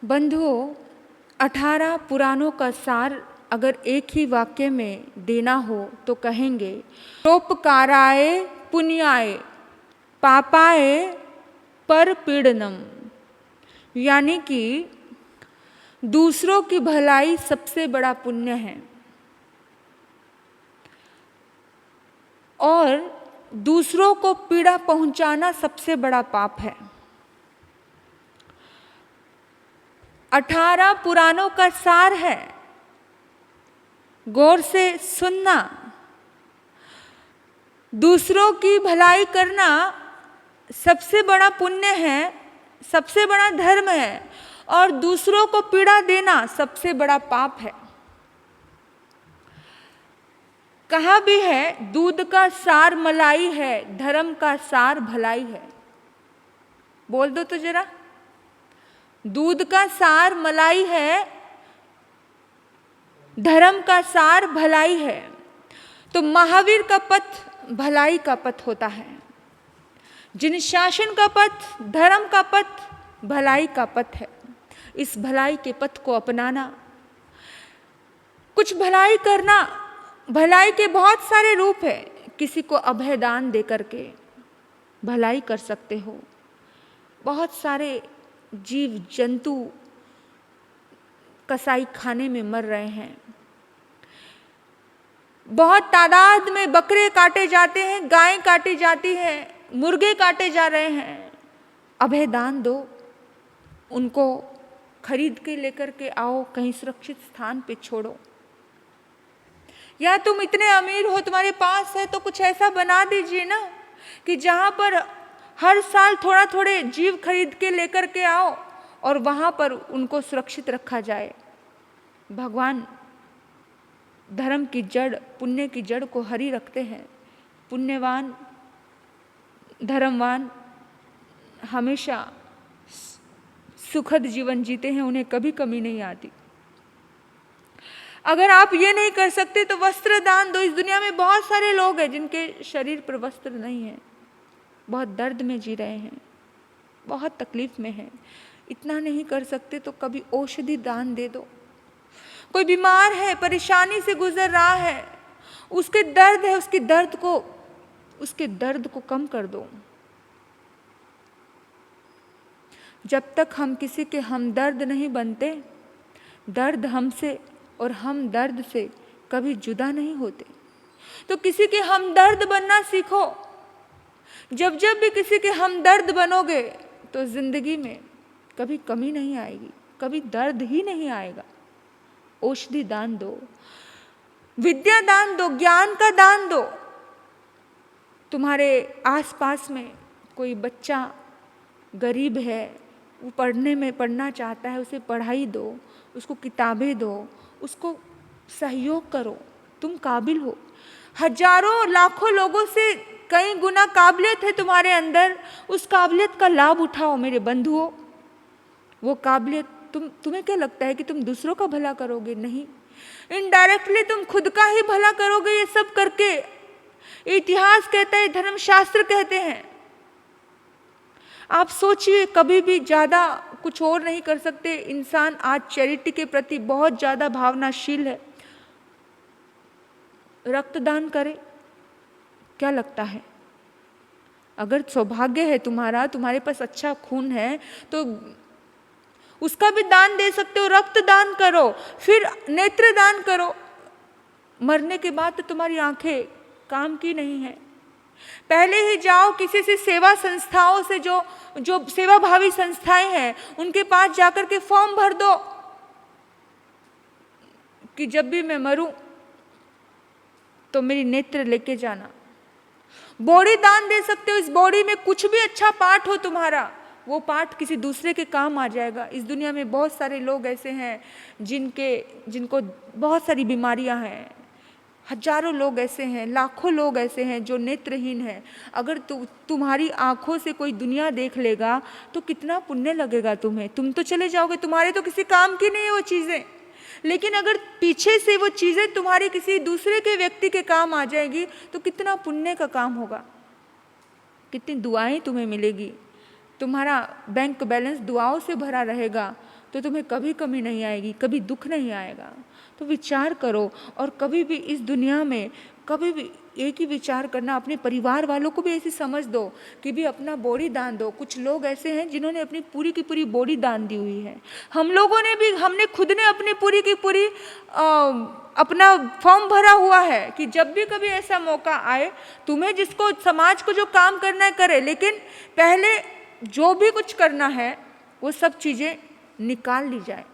बंधुओं, 18 पुराणों का सार अगर एक ही वाक्य में देना हो तो कहेंगे परोपकाराय पुण्याय पापाय परपीड़नम। यानी कि दूसरों की भलाई सबसे बड़ा पुण्य है और दूसरों को पीड़ा पहुंचाना सबसे बड़ा पाप है। 18 पुराणों का सार है, गौर से सुनना। दूसरों की भलाई करना सबसे बड़ा पुण्य है, सबसे बड़ा धर्म है और दूसरों को पीड़ा देना सबसे बड़ा पाप है। कहा भी है दूध का सार मलाई है, धर्म का सार भलाई है। बोल दो तो जरा, दूध का सार मलाई है, धर्म का सार भलाई है। तो महावीर का पथ भलाई का पथ होता है, जिन शासन का पथ धर्म का पथ भलाई का पथ है। इस भलाई के पथ को अपनाना, कुछ भलाई करना। भलाई के बहुत सारे रूप है। किसी को अभय दान दे करके भलाई कर सकते हो। बहुत सारे जीव जंतु कसाई खाने में मर रहे हैं, बहुत तादाद में बकरे काटे जाते हैं, गायें काटी जाती हैं, मुर्गे काटे जा रहे हैं। अभय दान दो, उनको खरीद के लेकर के आओ, कहीं सुरक्षित स्थान पे छोड़ो। या तुम इतने अमीर हो, तुम्हारे पास है, तो कुछ ऐसा बना दीजिए ना कि जहाँ पर हर साल थोड़ा थोड़े जीव खरीद के लेकर के आओ और वहाँ पर उनको सुरक्षित रखा जाए। भगवान धर्म की जड़, पुण्य की जड़ को हरी रखते हैं। पुण्यवान धर्मवान हमेशा सुखद जीवन जीते हैं, उन्हें कभी कमी नहीं आती। अगर आप ये नहीं कर सकते तो वस्त्र दान दो। इस दुनिया में बहुत सारे लोग हैं जिनके शरीर पर वस्त्र नहीं है, बहुत दर्द में जी रहे हैं, बहुत तकलीफ में हैं। इतना नहीं कर सकते तो कभी औषधि दान दे दो। कोई बीमार है, परेशानी से गुजर रहा है, उसके दर्द है, उसके दर्द को कम कर दो। जब तक हम किसी के हमदर्द नहीं बनते, दर्द हमसे और हम दर्द से कभी जुदा नहीं होते। तो किसी के हमदर्द बनना सीखो। जब जब भी किसी के हमदर्द बनोगे तो जिंदगी में कभी कमी नहीं आएगी, कभी दर्द ही नहीं आएगा। औषधि दान दो, विद्या दान दो, ज्ञान का दान दो। तुम्हारे आसपास में कोई बच्चा गरीब है, वो पढ़ना चाहता है, उसे पढ़ाई दो, उसको किताबें दो, उसको सहयोग करो। तुम काबिल हो। हजारों लाखों लोगों से कई गुना काबिलियत है तुम्हारे अंदर, उस काबिलियत का लाभ उठाओ मेरे बंधुओं। वो काबिलियत तुम्हें क्या लगता है कि तुम दूसरों का भला करोगे? नहीं, इनडायरेक्टली तुम खुद का ही भला करोगे ये सब करके। इतिहास कहता है, धर्मशास्त्र कहते हैं। आप सोचिए, कभी भी ज़्यादा कुछ और नहीं कर सकते। इंसान आज चैरिटी के प्रति बहुत ज़्यादा भावनाशील है। रक्तदान करे, क्या लगता है? अगर सौभाग्य है तुम्हारा, तुम्हारे पास अच्छा खून है, तो उसका भी दान दे सकते हो। रक्तदान करो, फिर नेत्र दान करो। मरने के बाद तो तुम्हारी आंखें काम की नहीं है। पहले ही जाओ किसी से, सेवा संस्थाओं से, जो सेवाभावी संस्थाएं हैं, उनके पास जाकर के फॉर्म भर दो कि जब भी मैं मरूं तो मेरी नेत्र लेके जाना। बॉडी दान दे सकते हो। इस बॉडी में कुछ भी अच्छा पार्ट हो तुम्हारा, वो पार्ट किसी दूसरे के काम आ जाएगा। इस दुनिया में बहुत सारे लोग ऐसे हैं जिनको बहुत सारी बीमारियां हैं। हजारों लोग ऐसे हैं, लाखों लोग ऐसे हैं जो नेत्रहीन हैं। अगर तुम्हारी आंखों से कोई दुनिया देख लेगा तो कितना पुण्य लगेगा तुम्हें। तुम तो चले जाओगे, तुम्हारे तो किसी काम की नहीं है वो चीज़ें। लेकिन अगर पीछे से वो चीज़ें तुम्हारी किसी दूसरे के व्यक्ति के काम आ जाएगी तो कितना पुण्य का काम होगा, कितनी दुआएं तुम्हें मिलेगी। तुम्हारा बैंक बैलेंस दुआओं से भरा रहेगा तो तुम्हें कभी कमी नहीं आएगी, कभी दुख नहीं आएगा। तो विचार करो, और कभी भी इस दुनिया में कभी भी एक ही विचार करना, अपने परिवार वालों को भी ऐसी समझ दो कि भी अपना बॉडी दान दो। कुछ लोग ऐसे हैं जिन्होंने अपनी पूरी की पूरी बॉडी दान दी हुई है। हम लोगों ने भी, हमने खुद ने अपनी पूरी की पूरी अपना फॉर्म भरा हुआ है कि जब भी कभी ऐसा मौका आए, तुम्हें जिसको समाज को जो काम करना है करे, लेकिन पहले जो भी कुछ करना है वो सब चीज़ें निकाल ली जाए।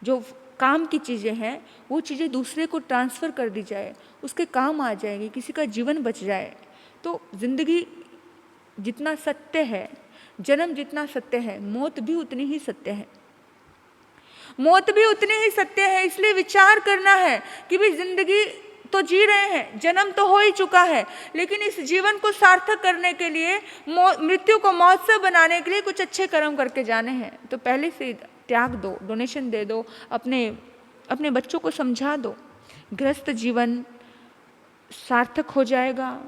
जो काम की चीज़ें हैं वो चीज़ें दूसरे को ट्रांसफ़र कर दी जाए, उसके काम आ जाएगी, किसी का जीवन बच जाए। तो ज़िंदगी जितना सत्य है, जन्म जितना सत्य है, मौत भी उतनी ही सत्य है। मौत भी उतनी ही सत्य है। इसलिए विचार करना है कि भाई ज़िंदगी तो जी रहे हैं, जन्म तो हो ही चुका है, लेकिन इस जीवन को सार्थक करने के लिए, मृत्यु को महोत्सव बनाने के लिए कुछ अच्छे कर्म करके जाने हैं। तो पहले से त्याग दो, डोनेशन दे दो, अपने बच्चों को समझा दो। गृहस्थ जीवन सार्थक हो जाएगा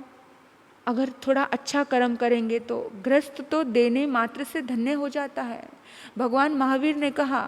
अगर थोड़ा अच्छा कर्म करेंगे तो। गृहस्थ तो देने मात्र से धन्य हो जाता है। भगवान महावीर ने कहा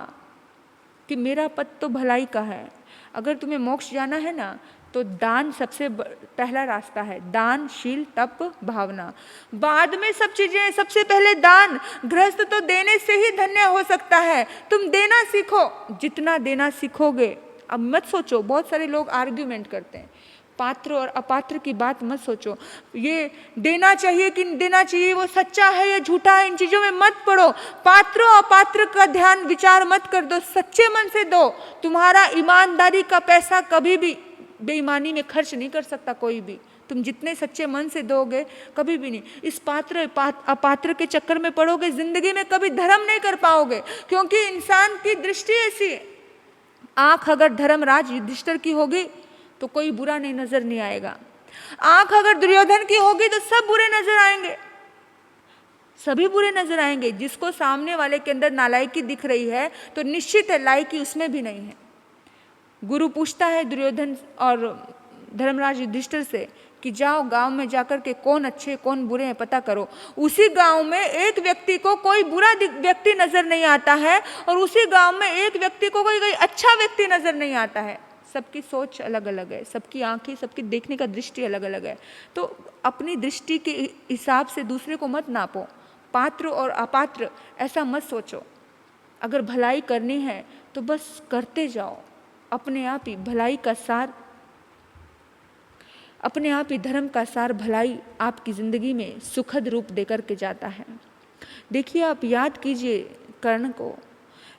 कि मेरा पथ तो भलाई का है। अगर तुम्हें मोक्ष जाना है ना, तो दान सबसे पहला रास्ता है। दान, शील, तप, भावना, बाद में सब चीजें। सबसे पहले दान। गृहस्थ तो देने से ही धन्य हो सकता है। तुम देना सीखो। जितना देना सीखोगे, अब मत सोचो, बहुत सारे लोग आर्ग्यूमेंट करते हैं, पात्र और अपात्र की बात मत सोचो। ये देना चाहिए कि देना चाहिए, वो सच्चा है या झूठा है, इन चीज़ों में मत पड़ो। पात्र और अपात्र का ध्यान विचार मत कर दो, सच्चे मन से दो। तुम्हारा ईमानदारी का पैसा कभी भी बेईमानी में खर्च नहीं कर सकता कोई भी। तुम जितने सच्चे मन से दोगे, कभी भी नहीं इस पात्र अपात्र के चक्कर में पड़ोगे, जिंदगी में कभी धर्म नहीं कर पाओगे। क्योंकि इंसान की दृष्टि ऐसी है, आंख अगर धर्मराज युधिष्ठिर की होगी तो कोई बुरा नहीं नजर नहीं आएगा। आंख अगर दुर्योधन की होगी तो सब बुरे नजर आएंगे, सभी बुरे नजर आएंगे। जिसको सामने वाले के अंदर नालायकी दिख रही है तो निश्चित है लायकी उसमें भी नहीं है। गुरु पूछता है दुर्योधन और धर्मराज युधिष्ठिर से कि जाओ गांव में जाकर के कौन अच्छे कौन बुरे हैं पता करो। उसी गांव में एक व्यक्ति को कोई बुरा व्यक्ति नजर नहीं आता है, और उसी गांव में एक व्यक्ति को कोई अच्छा व्यक्ति नजर नहीं आता है। सबकी सोच अलग अलग है, सबकी आंखें, सबकी देखने का दृष्टि अलग अलग है। तो अपनी दृष्टि के हिसाब से दूसरे को मत नापो। पात्र और अपात्र ऐसा मत सोचो। अगर भलाई करनी है तो बस करते जाओ। अपने आप ही भलाई का सार, अपने आप ही धर्म का सार भलाई आपकी ज़िंदगी में सुखद रूप देकर के जाता है। देखिए, आप याद कीजिए कर्ण को,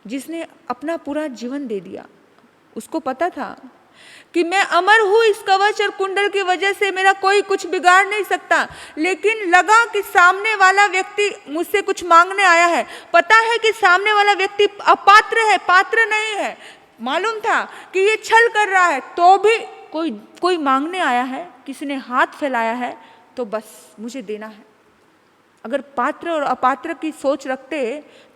जिसने अपना पूरा जीवन दे दिया। उसको पता था कि मैं अमर हूँ, इस कवच और कुंडल की वजह से मेरा कोई कुछ बिगाड़ नहीं सकता। लेकिन लगा कि सामने वाला व्यक्ति मुझसे कुछ मांगने आया है। पता है कि सामने वाला व्यक्ति अपात्र है, पात्र नहीं है। मालूम था कि ये छल कर रहा है, तो भी कोई मांगने आया है, किसी ने हाथ फैलाया है, तो बस मुझे देना है। अगर पात्र और अपात्र की सोच रखते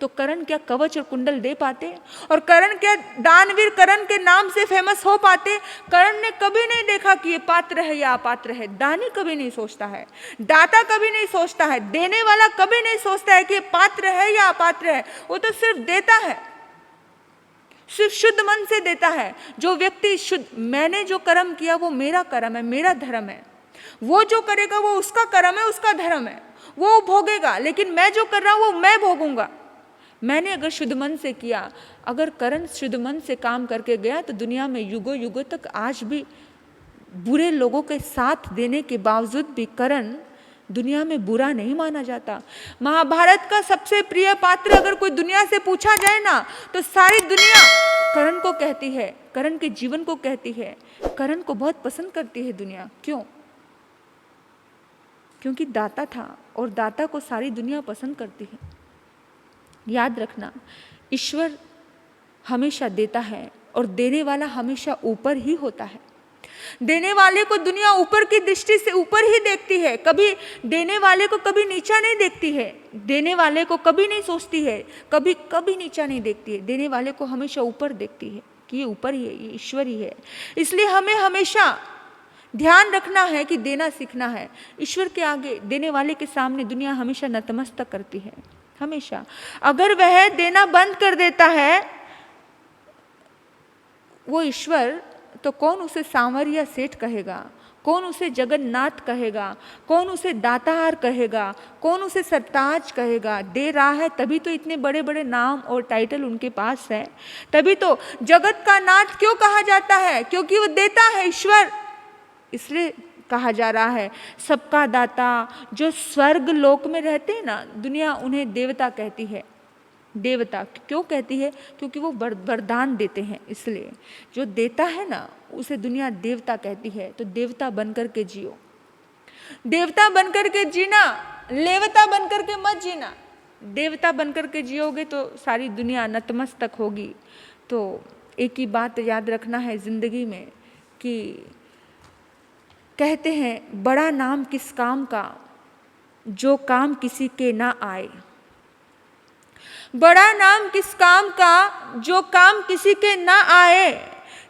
तो कर्ण क्या कवच और कुंडल दे पाते? और कर्ण क्या दानवीर कर्ण के नाम से फेमस हो पाते? कर्ण ने कभी नहीं देखा कि ये पात्र है या अपात्र है। दानी कभी नहीं सोचता है, दाता कभी नहीं सोचता है, देने वाला कभी नहीं सोचता है कि ये पात्र है या अपात्र है। वो तो सिर्फ देता है, सिर्फ शुद्ध मन से देता है। जो व्यक्ति शुद्ध, मैंने जो कर्म किया वो मेरा कर्म है, मेरा धर्म है। वो जो करेगा वो उसका कर्म है, उसका धर्म है, वो भोगेगा। लेकिन मैं जो कर रहा हूँ वो मैं भोगूंगा। मैंने अगर शुद्ध मन से किया, अगर कर्ण शुद्ध मन से काम करके गया तो दुनिया में युगों युगों तक आज भी बुरे लोगों के साथ देने के बावजूद भी कर्ण दुनिया में बुरा नहीं माना जाता। महाभारत का सबसे प्रिय पात्र अगर कोई दुनिया से पूछा जाए ना, तो सारी दुनिया कर्ण को कहती है, कर्ण के जीवन को कहती है। कर्ण को बहुत पसंद करती है दुनिया। क्यों? क्योंकि दाता था, और दाता को सारी दुनिया पसंद करती है। याद रखना, ईश्वर हमेशा देता है और देने वाला हमेशा ऊपर ही होता है। देने वाले को दुनिया ऊपर की दृष्टि से ऊपर ही देखती है, कभी देने वाले को कभी नीचा नहीं देखती है। देने वाले को कभी नहीं सोचती है, कभी नीचा नहीं देखती है। देने वाले को हमेशा ऊपर देखती है कि ये ऊपर ही है, ये ईश्वर ही है। इसलिए हमें हमेशा ध्यान रखना है कि देना सीखना है। ईश्वर के आगे, देने वाले के सामने दुनिया हमेशा नतमस्तक करती है। हमेशा। अगर वह देना बंद कर देता है वो ईश्वर, तो कौन उसे सांवर या सेठ कहेगा, कौन उसे जगन्नाथ कहेगा, कौन उसे दातार कहेगा, कौन उसे सरताज कहेगा। दे रहा है तभी तो इतने बड़े बड़े नाम और टाइटल उनके पास है, तभी तो जगत का नाथ क्यों कहा जाता है, क्योंकि वो देता है ईश्वर, इसलिए कहा जा रहा है सबका दाता। जो स्वर्ग लोक में रहते हैं ना, दुनिया उन्हें देवता कहती है। देवता क्यों कहती है, क्योंकि वो वरदान देते हैं, इसलिए जो देता है ना उसे दुनिया देवता कहती है। तो देवता बनकर के जियो, देवता बनकर के जीना, लेवता बनकर के मत जीना। देवता बनकर के जियोगे तो सारी दुनिया नतमस्तक होगी। तो एक ही बात याद रखना है जिंदगी में कि कहते हैं बड़ा नाम किस काम का, जो काम किसी के ना आए। बड़ा नाम किस काम का, जो काम किसी के ना आए।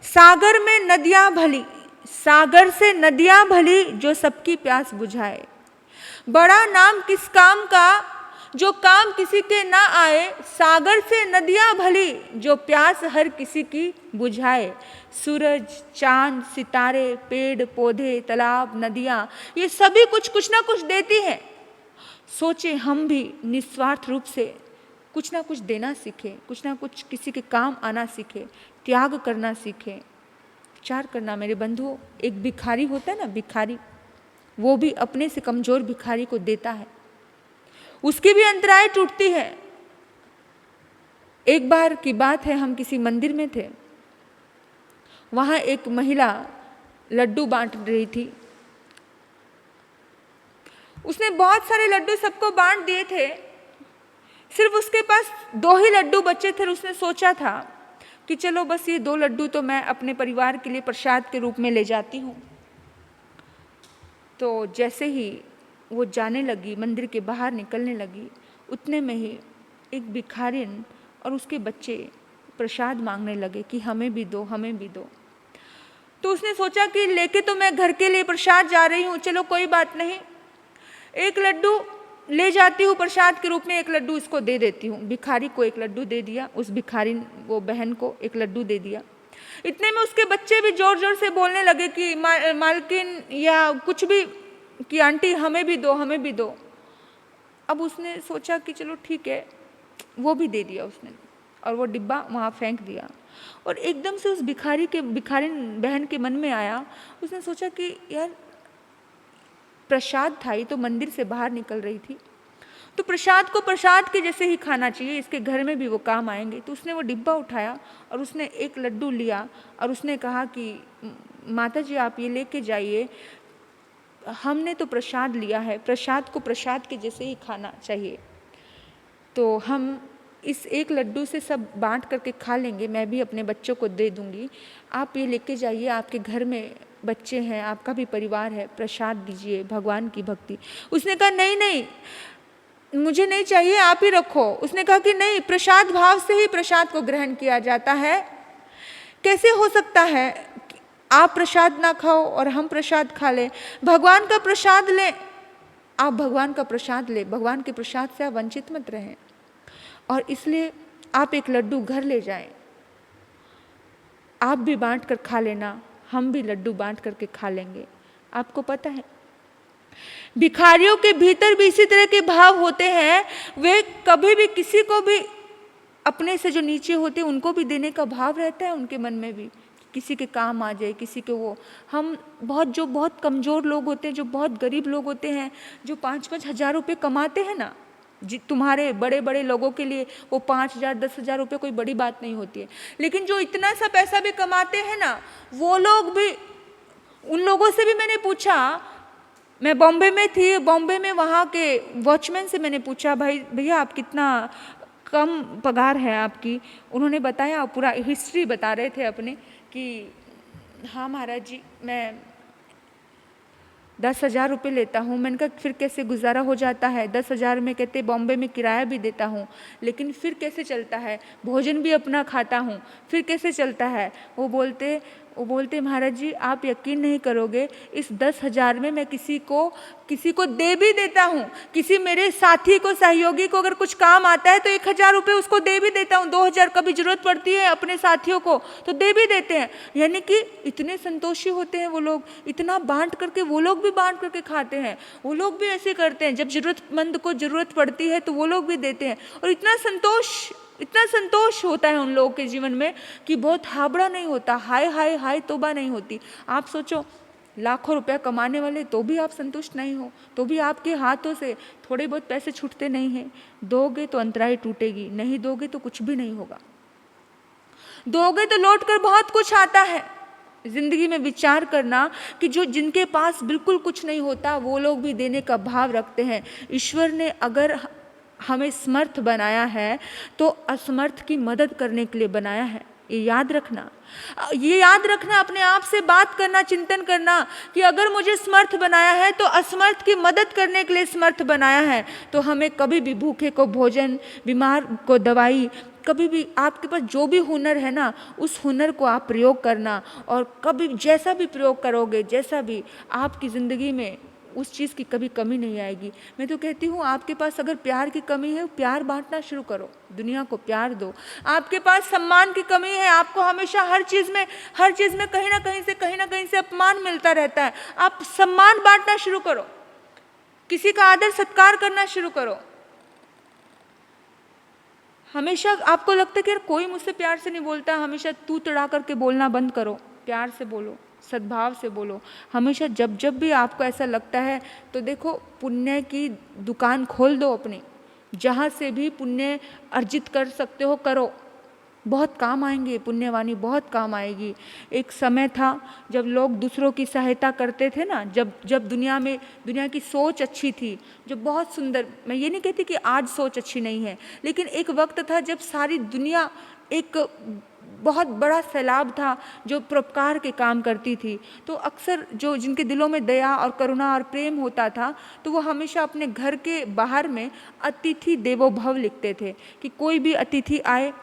सागर में नदियां भली, सागर से नदियां भली, जो सबकी प्यास बुझाए। बड़ा नाम किस काम का, जो काम किसी के ना आए। सागर से नदियां भली, जो प्यास हर किसी की बुझाए। सूरज, चांद, सितारे, पेड़ पौधे, तालाब, नदियां, ये सभी कुछ ना कुछ देती हैं। सोचे हम भी निस्वार्थ रूप से कुछ ना कुछ देना सीखें, कुछ ना कुछ किसी के काम आना सीखें, त्याग करना सीखें। विचार करना मेरे बंधुओं, एक भिखारी होता है ना, भिखारी, वो भी अपने से कमजोर भिखारी को देता है, उसकी भी अंतराय टूटती है। एक बार की बात है, हम किसी मंदिर में थे, वहाँ एक महिला लड्डू बांट रही थी। उसने बहुत सारे लड्डू सबको बांट दिए थे, सिर्फ उसके पास 2 ही लड्डू बचे थे। उसने सोचा था कि चलो बस ये 2 लड्डू तो मैं अपने परिवार के लिए प्रसाद के रूप में ले जाती हूँ। तो जैसे ही वो जाने लगी, मंदिर के बाहर निकलने लगी, उतने में ही एक भिखारिन और उसके बच्चे प्रसाद मांगने लगे कि हमें भी दो, हमें भी दो। तो उसने सोचा कि लेके तो मैं घर के लिए प्रसाद जा रही हूँ, चलो कोई बात नहीं, एक लड्डू ले जाती हूँ प्रसाद के रूप में, एक लड्डू इसको दे देती हूँ। भिखारी को एक लड्डू दे दिया, उस भिखारी वो बहन को एक लड्डू दे दिया। इतने में उसके बच्चे भी जोर जोर से बोलने लगे कि मालकिन या कुछ भी, कि आंटी हमें भी दो, हमें भी दो। अब उसने सोचा कि चलो ठीक है, वो भी दे दिया उसने, और वो डिब्बा वहाँ फेंक दिया। और एकदम से उस भिखारी बहन के मन में आया, उसने सोचा कि यार प्रसाद था, ये तो मंदिर से बाहर निकल रही थी, तो प्रसाद को प्रसाद के जैसे ही खाना चाहिए, इसके घर में भी वो काम आएंगे। तो उसने वो डिब्बा उठाया और उसने एक लड्डू लिया और उसने कहा कि माता जी आप ये लेके जाइए, हमने तो प्रसाद लिया है, प्रसाद को प्रसाद के जैसे ही खाना चाहिए, तो हम इस एक लड्डू से सब बांट करके खा लेंगे, मैं भी अपने बच्चों को दे दूंगी, आप ये लेके जाइए, आपके घर में बच्चे हैं, आपका भी परिवार है, प्रसाद दीजिए, भगवान की भक्ति। उसने कहा नहीं नहीं मुझे नहीं चाहिए, आप ही रखो। उसने कहा कि नहीं, प्रसाद भाव से ही प्रसाद को ग्रहण किया जाता है, कैसे हो सकता है आप प्रसाद ना खाओ और हम प्रसाद खा लें, भगवान का प्रसाद लें, आप भगवान का प्रसाद लें, भगवान के प्रसाद से आप वंचित मत रहें, और इसलिए आप एक लड्डू घर ले जाएं, आप भी बांट कर खा लेना, हम भी लड्डू बांट करके खा लेंगे। आपको पता है भिखारियों के भीतर भी इसी तरह के भाव होते हैं, वे कभी भी किसी को भी, अपने से जो नीचे होते हैं उनको भी देने का भाव रहता है उनके मन में भी, किसी के काम आ जाए, किसी के वो, हम जो बहुत कमज़ोर लोग होते हैं, जो बहुत गरीब लोग होते हैं, जो 5-5 हज़ार रुपये कमाते हैं ना, तुम्हारे बड़े बड़े लोगों के लिए वो 5,000 10,000 रुपये कोई बड़ी बात नहीं होती है, लेकिन जो इतना सा पैसा भी कमाते हैं ना, वो लोग भी, उन लोगों से भी मैंने पूछा, मैं बॉम्बे में थी, बॉम्बे में वहाँ के वॉचमैन से मैंने पूछा, भाई भैया आप कितना कम पगार है आपकी, उन्होंने बताया, पूरा हिस्ट्री बता रहे थे अपने कि हाँ महाराज जी मैं 10,000 रुपये लेता हूँ। मैंने कहा फिर कैसे गुजारा हो जाता है? 10,000 में कहते बॉम्बे में किराया भी देता हूँ, लेकिन फिर कैसे चलता है? भोजन भी अपना खाता हूँ, फिर कैसे चलता है? वो बोलते वो बोलते महाराज जी आप यकीन नहीं करोगे, इस 10,000 में मैं किसी को दे भी देता हूँ। किसी मेरे साथी को, सहयोगी को अगर कुछ काम आता है तो 1,000 रुपये उसको दे भी देता हूँ। 2,000 कभी जरूरत पड़ती है अपने साथियों को तो दे भी देते हैं। यानी कि इतने संतोषी होते हैं वो लोग, इतना बांट करके, वो लोग भी बांट करके खाते हैं, वो लोग भी ऐसे करते हैं। जब जरूरतमंद को जरूरत पड़ती है तो वो लोग भी देते हैं। और इतना संतोष होता है उन लोगों के जीवन में कि बहुत हाबड़ा नहीं होता, हाय हाय हाय तोबा नहीं होती। आप सोचो, लाखों रुपया कमाने वाले तो भी आप संतुष्ट नहीं हो, तो भी आपके हाथों से थोड़े बहुत पैसे छूटते नहीं हैं। दोगे तो अंतराई टूटेगी, नहीं दोगे तो कुछ भी नहीं होगा। दोगे तो लौट कर बहुत कुछ आता है। जिंदगी में विचार करना कि जिनके पास बिल्कुल कुछ नहीं होता वो लोग भी देने का भाव रखते हैं। ईश्वर ने अगर हमें समर्थ बनाया है तो असमर्थ की मदद करने के लिए बनाया है। ये याद रखना, अपने आप से बात करना, चिंतन करना कि अगर मुझे समर्थ बनाया है तो असमर्थ की मदद करने के लिए समर्थ बनाया है। तो हमें कभी भी भूखे को भोजन, बीमार को दवाई, कभी भी आपके पास जो भी हुनर है ना, उस हुनर को आप प्रयोग करना। और कभी जैसा भी प्रयोग करोगे, जैसा भी, आपकी ज़िंदगी में उस चीज़ की कभी कमी नहीं आएगी। मैं तो कहती हूँ आपके पास अगर प्यार की कमी है, प्यार बांटना शुरू करो, दुनिया को प्यार दो। आपके पास सम्मान की कमी है, आपको हमेशा हर चीज़ में कहीं ना कहीं से अपमान मिलता रहता है, आप सम्मान बांटना शुरू करो, किसी का आदर सत्कार करना शुरू करो। हमेशा आपको लगता है कि यार कोई मुझसे प्यार से नहीं बोलता, हमेशा तू तड़ा करके बोलना बंद करो, प्यार से बोलो, सद्भाव से बोलो। हमेशा जब भी आपको ऐसा लगता है तो देखो, पुण्य की दुकान खोल दो अपनी, जहाँ से भी पुण्य अर्जित कर सकते हो करो, बहुत काम आएंगे, पुण्यवानी बहुत काम आएगी। एक समय था जब लोग दूसरों की सहायता करते थे ना, जब दुनिया की सोच अच्छी थी, जो बहुत सुंदर, मैं ये नहीं कहती कि आज सोच अच्छी नहीं है, लेकिन एक वक्त था जब सारी दुनिया एक बहुत बड़ा सैलाब था जो परोपकार के काम करती थी। तो अक्सर जिनके दिलों में दया और करुणा और प्रेम होता था, तो वो हमेशा अपने घर के बाहर में अतिथि देवो भव लिखते थे कि कोई भी अतिथि आए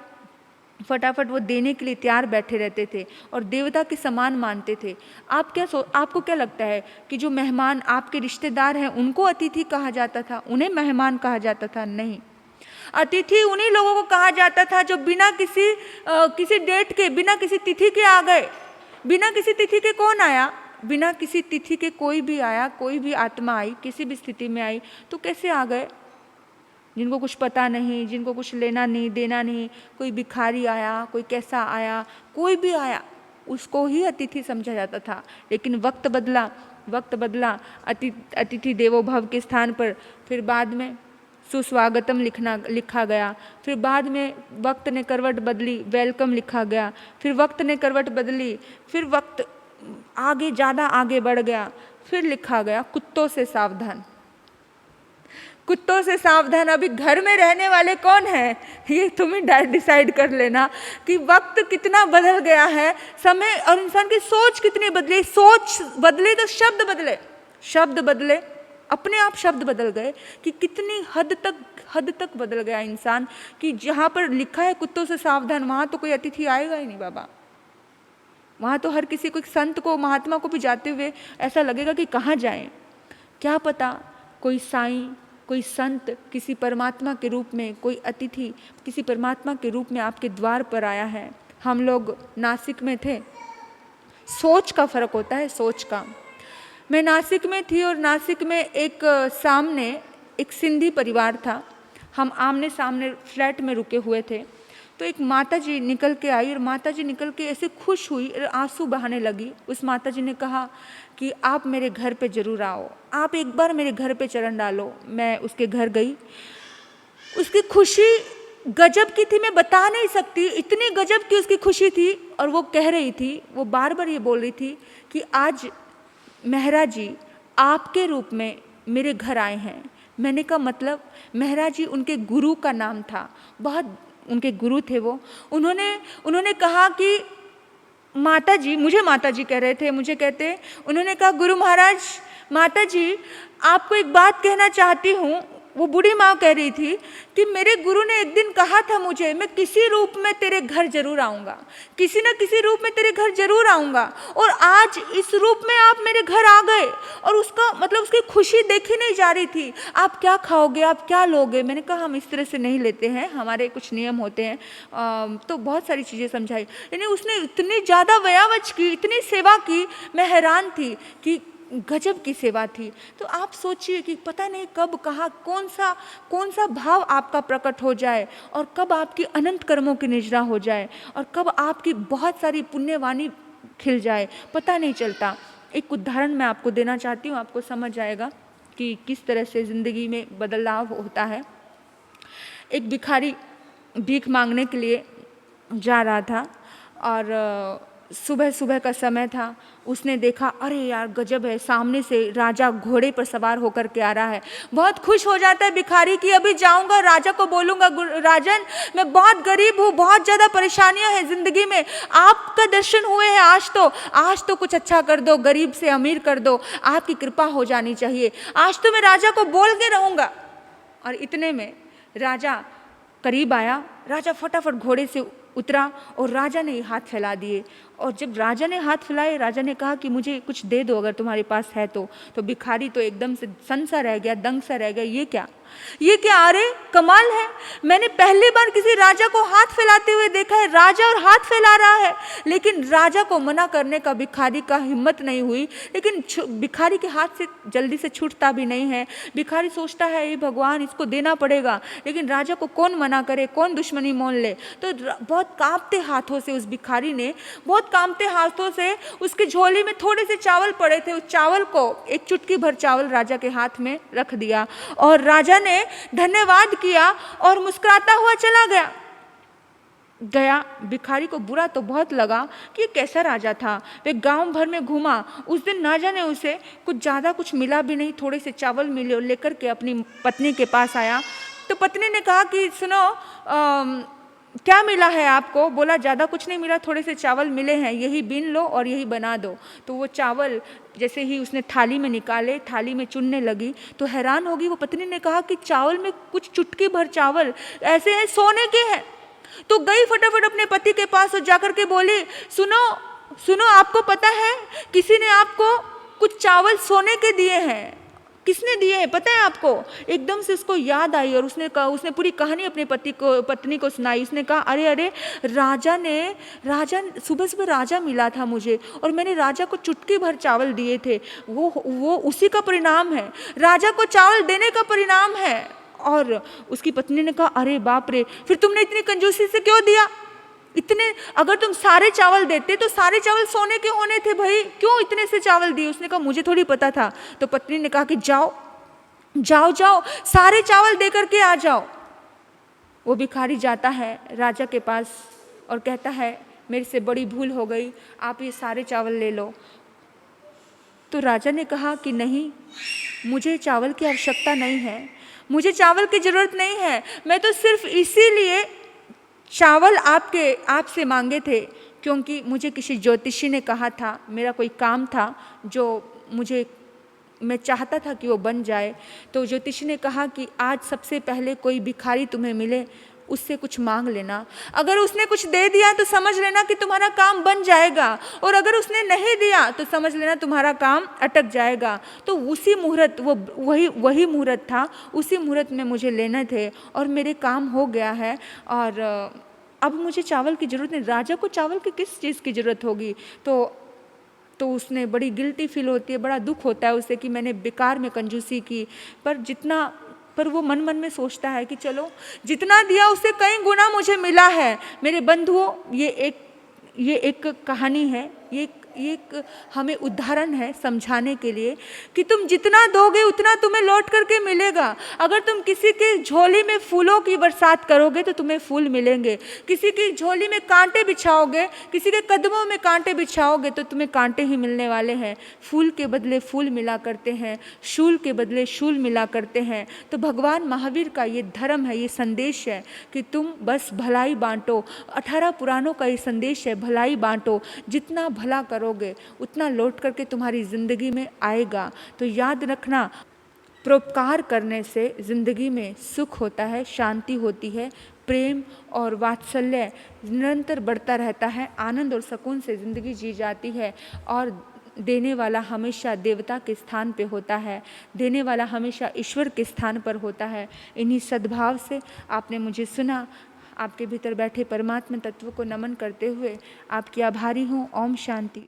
फटाफट वो देने के लिए तैयार बैठे रहते थे और देवता के समान मानते थे। आपको क्या लगता है कि जो मेहमान आपके रिश्तेदार हैं उनको अतिथि कहा जाता था, उन्हें मेहमान कहा जाता था? नहीं, अतिथि उन्हीं लोगों को कहा जाता था जो बिना किसी डेट के, बिना किसी तिथि के आ गए। बिना किसी तिथि के कौन आया? बिना किसी तिथि के कोई भी आया, कोई भी आत्मा आई, किसी भी स्थिति में आई तो कैसे आ गए? जिनको कुछ पता नहीं, जिनको कुछ लेना नहीं देना नहीं, कोई भिखारी आया, कोई कैसा आया, कोई भी आया, उसको ही अतिथि समझा जाता था। लेकिन वक्त बदला, अतिथि देवो भव के स्थान पर फिर बाद में सुस्वागतम लिखा गया। फिर बाद में वक्त ने करवट बदली, वेलकम लिखा गया। फिर वक्त ने करवट बदली, फिर वक्त ज़्यादा आगे बढ़ गया, फिर लिखा गया कुत्तों से सावधान। कुत्तों से सावधान। अभी घर में रहने वाले कौन है, ये तुम ही डिसाइड कर लेना कि वक्त कितना बदल गया है, समय और इंसान की सोच कितनी बदली। सोच बदले तो शब्द बदले, अपने आप शब्द बदल गए कि कितनी हद तक बदल गया इंसान कि जहाँ पर लिखा है कुत्तों से सावधान, वहाँ तो कोई अतिथि आएगा ही नहीं बाबा। वहाँ तो हर किसी को, संत को, महात्मा को भी जाते हुए ऐसा लगेगा कि कहाँ जाएं। क्या पता कोई साईं, कोई संत किसी परमात्मा के रूप में, कोई अतिथि किसी परमात्मा के रूप में आपके द्वार पर आया है। हम लोग नासिक में थे, सोच का फर्क होता है, सोच का। मैं नासिक में थी और नासिक में सामने एक सिंधी परिवार था। हम आमने सामने फ्लैट में रुके हुए थे। तो एक माताजी निकल के आई और माताजी निकल के ऐसे खुश हुई और आंसू बहाने लगी। उस माताजी ने कहा कि आप मेरे घर पे ज़रूर आओ, आप एक बार मेरे घर पे चरण डालो। मैं उसके घर गई। उसकी खुशी गजब की थी, मैं बता नहीं सकती, इतनी गजब की उसकी खुशी थी। और वो कह रही थी, वो बार बार ये बोल रही थी कि आज मेहरा जी आपके रूप में मेरे घर आए हैं। मैंने कहा मतलब? मेहरा जी उनके गुरु का नाम था, बहुत उनके गुरु थे वो। उन्होंने कहा कि माता जी, मुझे माता जी कह रहे थे, मुझे कहते, उन्होंने कहा गुरु महाराज, माता जी आपको एक बात कहना चाहती हूँ। वो बूढ़ी माँ कह रही थी कि मेरे गुरु ने एक दिन कहा था मुझे, मैं किसी रूप में तेरे घर जरूर आऊँगा, किसी न किसी रूप में तेरे घर जरूर आऊँगा, और आज इस रूप में आप मेरे घर आ गए। और उसका मतलब उसकी खुशी देखी नहीं जा रही थी। आप क्या खाओगे, आप क्या लोगे? मैंने कहा हम इस तरह से नहीं लेते हैं, हमारे कुछ नियम होते हैं। तो बहुत सारी चीज़ें समझाई। यानी उसने इतनी ज़्यादा व्यावच की, इतनी सेवा की, मैं हैरान थी कि गजब की सेवा थी। तो आप सोचिए कि पता नहीं कब कहाँ कौन सा भाव आपका प्रकट हो जाए, और कब आपकी अनंत कर्मों की निजरा हो जाए, और कब आपकी बहुत सारी पुण्यवाणी खिल जाए, पता नहीं चलता। एक उदाहरण मैं आपको देना चाहती हूँ, आपको समझ आएगा कि किस तरह से ज़िंदगी में बदलाव होता है। एक भिखारी भीख मांगने के लिए जा रहा था, और सुबह सुबह का समय था। उसने देखा, अरे यार गजब है, सामने से राजा घोड़े पर सवार होकर के आ रहा है। बहुत खुश हो जाता है भिखारी कि अभी जाऊंगा, राजा को बोलूंगा, राजन मैं बहुत गरीब हूँ, बहुत ज़्यादा परेशानियां हैं ज़िंदगी में, आपका दर्शन हुए हैं आज तो कुछ अच्छा कर दो, गरीब से अमीर कर दो, आपकी कृपा हो जानी चाहिए, आज तो मैं राजा को बोल के रहूँगा। और इतने में राजा करीब आया। राजा फटाफट घोड़े से उतरा और राजा ने हाथ फैला दिए। और जब राजा ने हाथ फैलाए, राजा ने कहा कि मुझे कुछ दे दो अगर तुम्हारे पास है तो। भिखारी तो एकदम से सन सा रह गया, दंग सा रह गया, ये क्या, अरे कमाल है, मैंने पहली बार किसी राजा को हाथ फैलाते हुए देखा है, राजा और हाथ फैला रहा है। लेकिन राजा को मना करने का भिखारी का हिम्मत नहीं हुई। लेकिन भिखारी के हाथ से जल्दी से छूटता भी नहीं है। भिखारी सोचता है ये भगवान, इसको देना पड़ेगा, लेकिन राजा को कौन मना करे, कौन दुश्मनी मोल ले। तो बहुत कांपते हाथों से उस भिखारी ने, बहुत कांपते हाथों से, उसकी झोली में थोड़े से चावल पड़े थे, उस चावल को, एक चुटकी भर चावल राजा के हाथ में रख दिया, और राजा ने धन्यवाद किया और मुस्कुराता हुआ चला गया। भिखारी को बुरा तो बहुत लगा कि ये कैसा राजा था। वे गांव भर में घूमा, उस दिन ना जाने उसे कुछ ज़्यादा कुछ मिला भी नहीं। थोड़े से चावल मिले और लेकर के अपनी पत्नी के पास आया। तो पत्नी ने कहा कि सुनो, क्या मिला है आपको? बोला ज़्यादा कुछ नहीं मिला, थोड़े से चावल मिले हैं, यही बीन लो और यही बना दो। तो वो चावल जैसे ही उसने थाली में निकाले, थाली में चुनने लगी तो हैरान होगी। वो पत्नी ने कहा कि चावल में कुछ चुटकी भर चावल ऐसे हैं, सोने के हैं। तो गई फटाफट अपने पति के पास और जाकर के बोली, सुनो आपको पता है किसी ने आपको कुछ चावल सोने के दिए हैं। किसने दिए हैं पता है आपको? एकदम से उसको याद आई और उसने पूरी कहानी अपने पत्नी को सुनाई। उसने कहा, अरे राजा सुबह सुबह राजा मिला था मुझे, और मैंने राजा को चुटकी भर चावल दिए थे। वो उसी का परिणाम है, राजा को चावल देने का परिणाम है। और उसकी पत्नी ने कहा, अरे बाप रे, फिर तुमने इतनी कंजूसी से क्यों दिया? अगर तुम सारे चावल देते तो सारे चावल सोने के होने थे भाई, क्यों इतने से चावल दिए? उसने कहा, मुझे थोड़ी पता था। तो पत्नी ने कहा कि जाओ सारे चावल दे करके आ जाओ। वो भिखारी जाता है राजा के पास और कहता है, मेरे से बड़ी भूल हो गई, आप ये सारे चावल ले लो। तो राजा ने कहा कि नहीं, मुझे चावल की आवश्यकता नहीं है, मुझे चावल की ज़रूरत नहीं है, मैं तो सिर्फ इसीलिए चावल आपसे मांगे थे क्योंकि मुझे किसी ज्योतिषी ने कहा था, मेरा कोई काम था जो मैं चाहता था कि वो बन जाए। तो ज्योतिषी ने कहा कि आज सबसे पहले कोई भिखारी तुम्हें मिले, उससे कुछ मांग लेना। अगर उसने कुछ दे दिया तो समझ लेना कि तुम्हारा काम बन जाएगा, और अगर उसने नहीं दिया तो समझ लेना तुम्हारा काम अटक जाएगा। तो उसी मुहूर्त, वही मुहूर्त था, उसी मुहूर्त में मुझे लेने थे और मेरे काम हो गया है, और अब मुझे चावल की ज़रूरत नहीं। राजा को चावल की किस चीज़ की ज़रूरत होगी? तो उसने बड़ी गिल्टी फील होती है, बड़ा दुख होता है उसे कि मैंने बेकार में कंजूसी की। पर वो मन में सोचता है कि चलो, जितना दिया उससे कई गुना मुझे मिला है। मेरे बंधुओं, ये एक कहानी है, ये एक हमें उदाहरण है समझाने के लिए कि तुम जितना दोगे उतना तुम्हें लौट करके मिलेगा। अगर तुम किसी की झोली में फूलों की बरसात करोगे तो तुम्हें फूल मिलेंगे। किसी की झोली में कांटे बिछाओगे, किसी के कदमों में कांटे बिछाओगे तो तुम्हें कांटे ही मिलने वाले हैं। फूल के बदले फूल मिला करते हैं, शूल के बदले शूल मिला करते हैं। तो भगवान महावीर का ये धर्म है, ये संदेश है कि तुम बस भलाई बांटो। 18 पुराणों का ये संदेश है, भलाई बांटो। जितना भला करोगे उतना लौट करके तुम्हारी ज़िंदगी में आएगा। तो याद रखना, परोपकार करने से ज़िंदगी में सुख होता है, शांति होती है, प्रेम और वात्सल्य निरंतर बढ़ता रहता है, आनंद और सुकून से ज़िंदगी जी जाती है और देने वाला हमेशा देवता के स्थान पे होता है, देने वाला हमेशा ईश्वर के स्थान पर होता है। इन्हीं सद्भाव से आपने मुझे सुना। आपके भीतर बैठे परमात्मा तत्व को नमन करते हुए आपकी आभारी हूँ। ओम शांति।